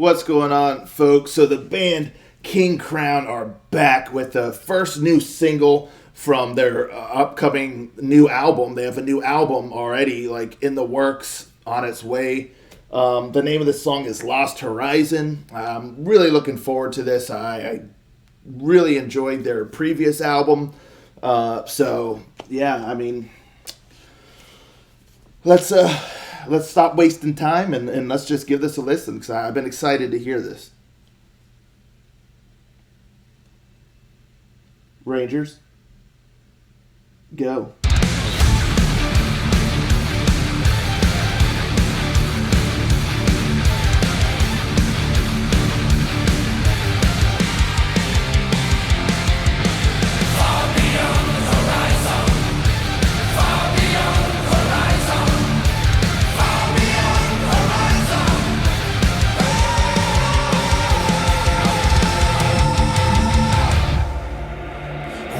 What's going on, folks? So the band KingCrown are back with the first new single from their upcoming new album. They have a new album already, like in the works, on its way. The name of the song is Lost Horizon. I'm really looking forward to this. I really enjoyed their previous album. So yeah, I mean, let's stop wasting time and let's just give this a listen, because I've been excited to hear this. Rangers, go.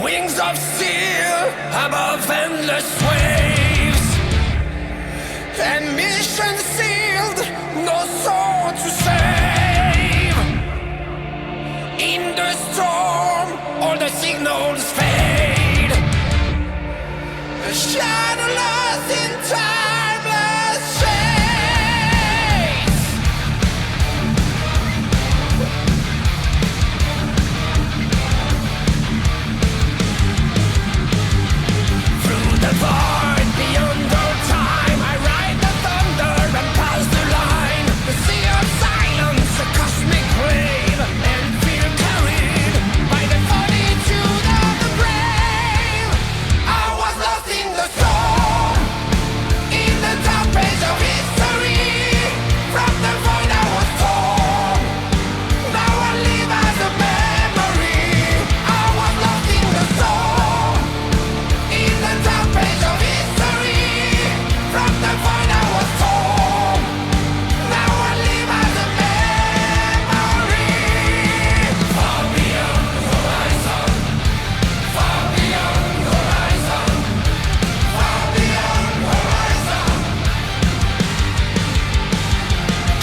Wings of steel above endless waves, and mission sealed, no soul to save. In the storm, all the signals fade, shadowless in timeless shades. The void beyond all time, I ride the thunder and pass the line. The sea of silence, a cosmic wave, and feel carried by the fortitude of the brave. I was lost in the storm, in the dark page of history. From the void I was torn, now I live as a memory. I was lost in the storm, in the dark page of history. From the void I was torn, now I live as a memory. Far beyond horizon, far beyond horizon, far beyond horizon.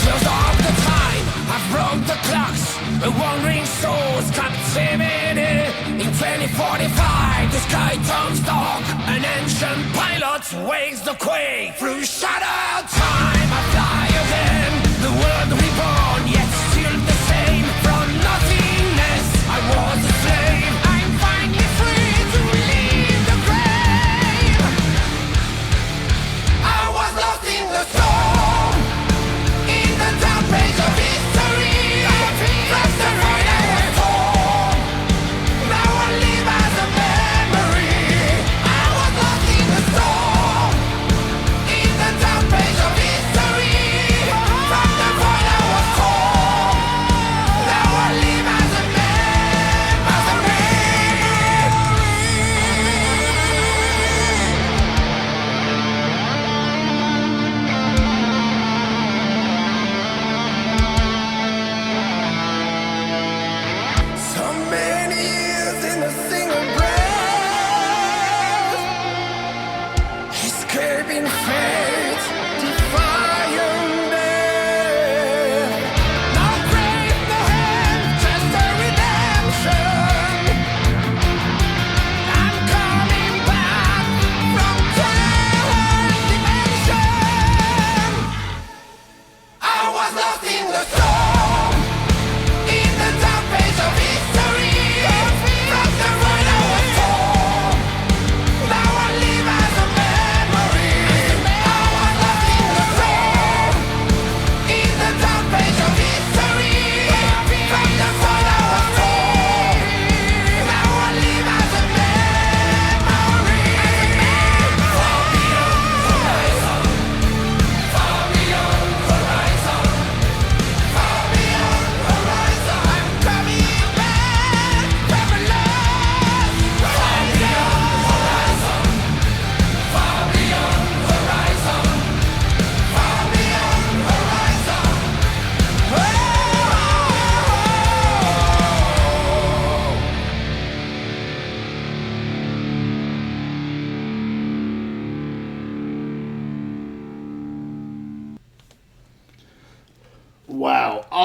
Close off the time, I've broke the clocks. A wandering soul's captivity. In 2045, the sky turns dark. An ancient pilot wakes the quake. Through shadow time, I fly again. The world reborn, yet still the same. From nothingness, I was a slave. I'm finally free to leave the grave. I was lost in the storm, in the dark page of history. From the void I was torn, now I live as a memory. I was lost in the storm, in the dark page of history.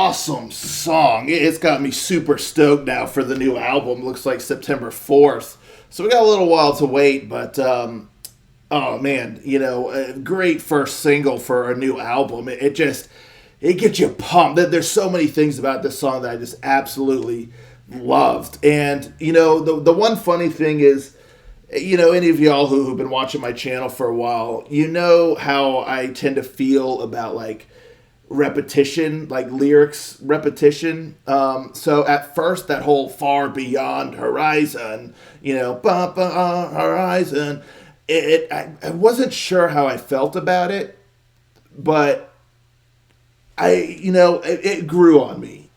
awesome song. It's got me super stoked now for the new album. Looks like September 4th. So we got a little while to wait, but oh man, a great first single for a new album. It gets you pumped. There's so many things about this song that I just absolutely loved. And, the one funny thing is, any of y'all who've been watching my channel for a while, how I tend to feel about like repetition, like lyrics repetition. So at first, that whole far beyond horizon, bump on horizon, I wasn't sure how I felt about it, but it grew on me,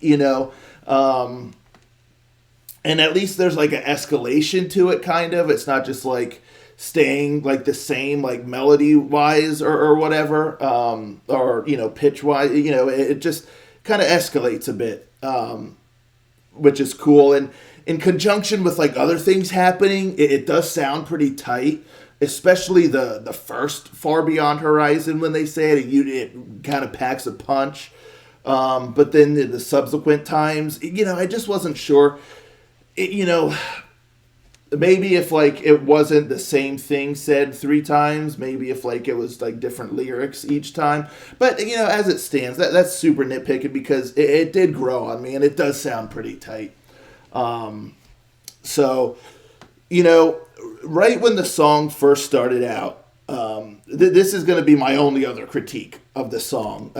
and at least there's like an escalation to it, kind of. It's not just like staying like the same, like melody wise or whatever, or pitch wise. It just kind of escalates a bit, which is cool. And in conjunction with like other things happening, it does sound pretty tight. Especially the first Far Beyond Horizon, when they say it, it kind of packs a punch. But then the subsequent times, I just wasn't sure. Maybe if like it wasn't the same thing said 3 times, maybe if like it was like different lyrics each time. But as it stands, that's super nitpicking because it did grow on me and it does sound pretty tight. So right when the song first started out, this is going to be my only other critique of the song.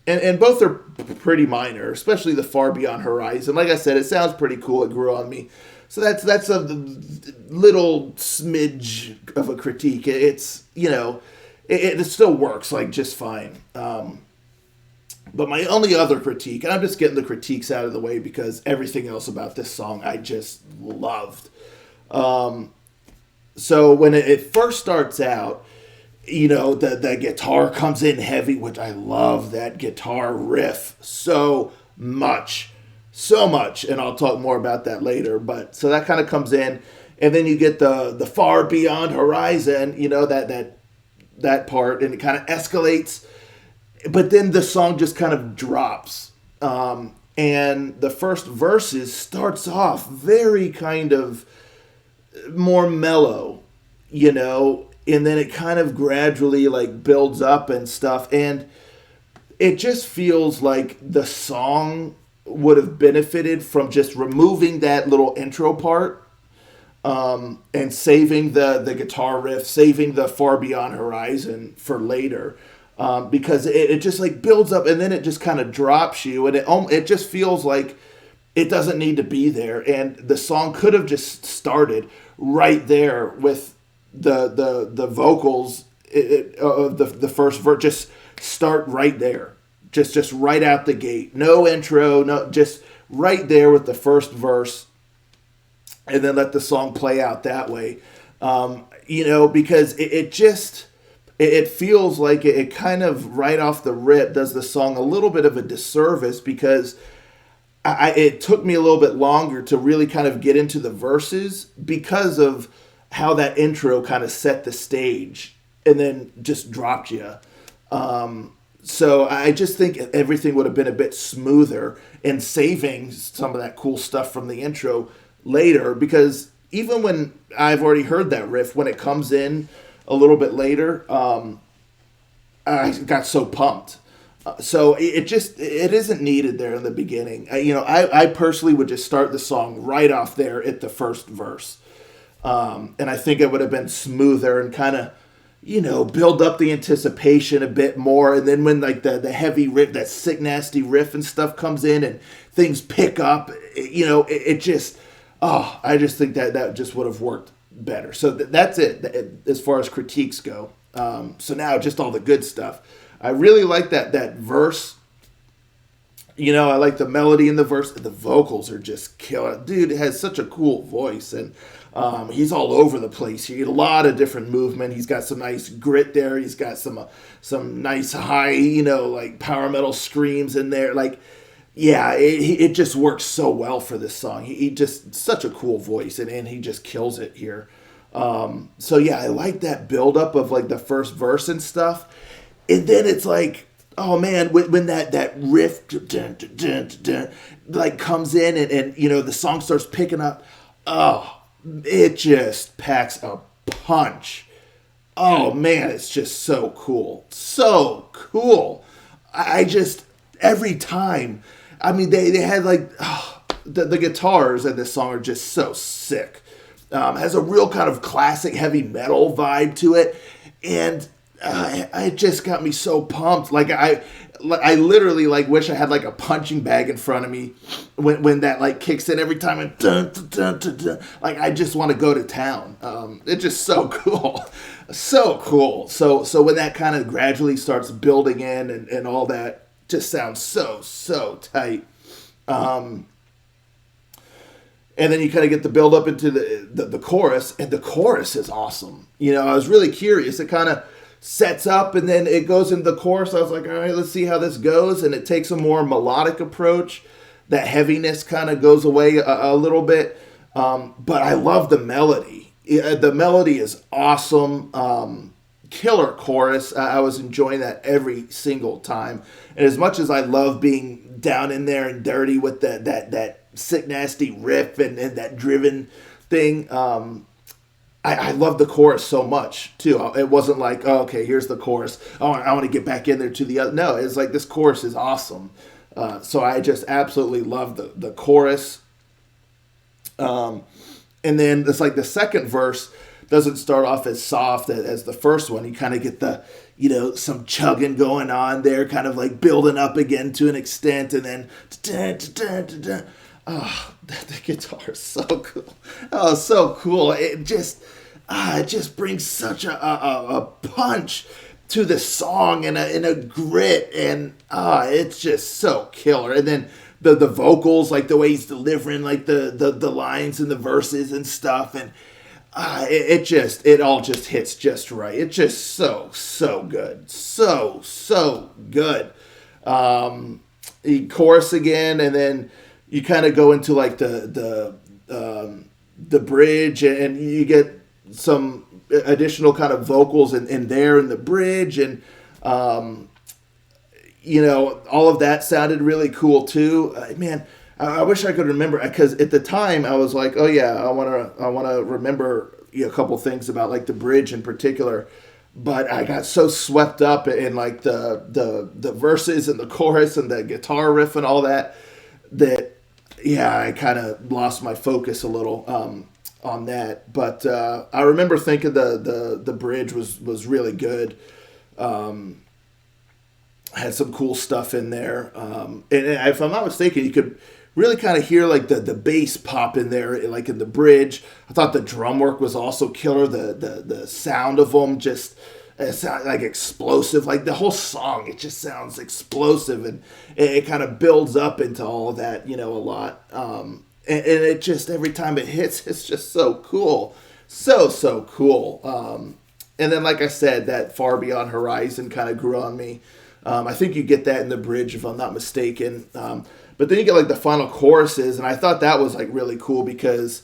And both are pretty minor, especially the Far Beyond Horizon. Like I said, it sounds pretty cool. It grew on me. So that's a little smidge of a critique. It's, it still works like just fine. But my only other critique, and I'm just getting the critiques out of the way because everything else about this song I just loved. So when it first starts out, the guitar comes in heavy, which I love that guitar riff so much, and I'll talk more about that later. But so that kind of comes in, and then you get the Far Beyond Horizon, that part, and it kind of escalates, but then the song just kind of drops, and the first verses starts off very kind of more mellow, and then it kind of gradually like builds up and stuff, and it just feels like the song would have benefited from just removing that little intro part, and saving the guitar riff, saving the Far Beyond Horizon for later, because it just like builds up and then it just kind of drops you, and it just feels like it doesn't need to be there, and the song could have just started right there with the vocals of the first verse. Just start right there, just right out the gate, no intro, no, just right there with the first verse, and then let the song play out that way. Because it feels like it kind of right off the rip does the song a little bit of a disservice, because it took me a little bit longer to really kind of get into the verses because of how that intro kind of set the stage and then just dropped you. So I just think everything would have been a bit smoother, and saving some of that cool stuff from the intro later, because even when I've already heard that riff, when it comes in a little bit later, I got so pumped. So it isn't needed there in the beginning. I personally would just start the song right off there at the first verse. And I think it would have been smoother and kind of, build up the anticipation a bit more. And then when like the heavy riff, that sick, nasty riff and stuff comes in and things pick up, it just, I just think that just would have worked better. So that's it as far as critiques go. So now just all the good stuff. I really like that verse. I like the melody in the verse. The vocals are just killer. Dude has such a cool voice, and he's all over the place. You get a lot of different movement. He's got some nice grit there. He's got some nice high, like power metal screams in there. Like, yeah, it just works so well for this song. He just such a cool voice, and he just kills it here. So yeah, I like that buildup of like the first verse and stuff. And then it's like oh man, when that riff dun, dun, dun, dun, dun, like comes in and you know the song starts picking up, oh, it just packs a punch. Oh man, it's just so cool, so cool. I just every time, I mean they had like the guitars in this song are just so sick. Has a real kind of classic heavy metal vibe to it, and it just got me so pumped. Like I literally like wish I had like a punching bag in front of me when that like kicks in every time and dun, dun, dun, dun, dun. Like I just want to go to town. It's just so cool, so cool. So when that kind of gradually starts building in and all that, just sounds so tight. And then you kind of get the build up into the chorus, and the chorus is awesome. You know, I was really curious. It kind of sets up, and then it goes into the chorus. I was like, all right, let's see how this goes. And it takes a more melodic approach. That heaviness kind of goes away a little bit. But I love the melody. The melody is awesome. Killer chorus. I was enjoying that every single time. And as much as I love being down in there and dirty with that sick nasty riff and that driven thing, I love the chorus so much too. It wasn't like, oh, okay, here's the chorus, I want to get back in there to the other. No, it's like this chorus is awesome. So I just absolutely love the chorus. And then it's like the second verse doesn't start off as soft as the first one. You kind of get the, you know, some chugging going on there, kind of like building up again to an extent, and then oh, the guitar is so cool. Oh, so cool. It just brings such a punch to the song and a grit, and it's just so killer. And then the vocals, like the way he's delivering like the lines and the verses and stuff, and it all just hits just right. It's just so good. So good. The chorus again, and then you kind of go into like the bridge, and you get some additional kind of vocals in there in the bridge, and you know, all of that sounded really cool too. Man, I wish I could remember, because at the time I was like, oh yeah, I want to remember, you know, a couple things about like the bridge in particular. But I got so swept up in like the verses and the chorus and the guitar riff and all that yeah, I kind of lost my focus a little on that. But I remember thinking the bridge was really good. Had some cool stuff in there. And if I'm not mistaken, you could really kind of hear like the bass pop in there, like in the bridge. I thought the drum work was also killer. The sound of them just sound like explosive. Like the whole song, it just sounds explosive, and it kind of builds up into all of that, you know, a lot. And it just, every time it hits, it's just so cool. So cool. And then, like I said, that Far Beyond Horizon kind of grew on me. I think you get that in the bridge, if I'm not mistaken. But then you get like the final choruses, and I thought that was like really cool, because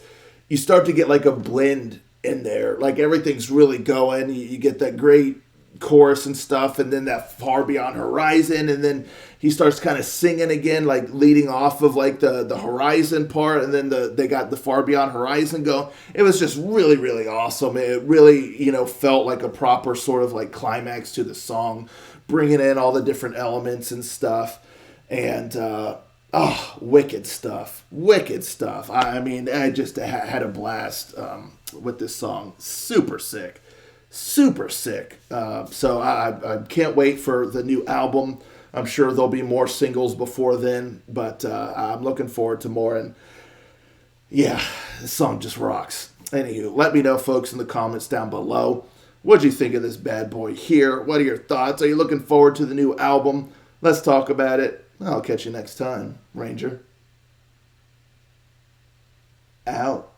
you start to get like a blend in there. Like everything's really going. You get that great chorus and stuff, and then that Far Beyond Horizon, and then he starts kind of singing again, like leading off of like the Horizon part, and then they got the Far Beyond Horizon going. It was just really, really awesome. It really, you know, felt like a proper sort of like climax to the song, bringing in all the different elements and stuff. And wicked stuff. I mean, I just had a blast with this song. Super sick. So I can't wait for the new album. I'm sure there'll be more singles before then, but I'm looking forward to more. And yeah, this song just rocks. Anywho, let me know, folks, in the comments down below. What'd you think of this bad boy here? What are your thoughts? Are you looking forward to the new album? Let's talk about it. I'll catch you next time, Ranger. Out.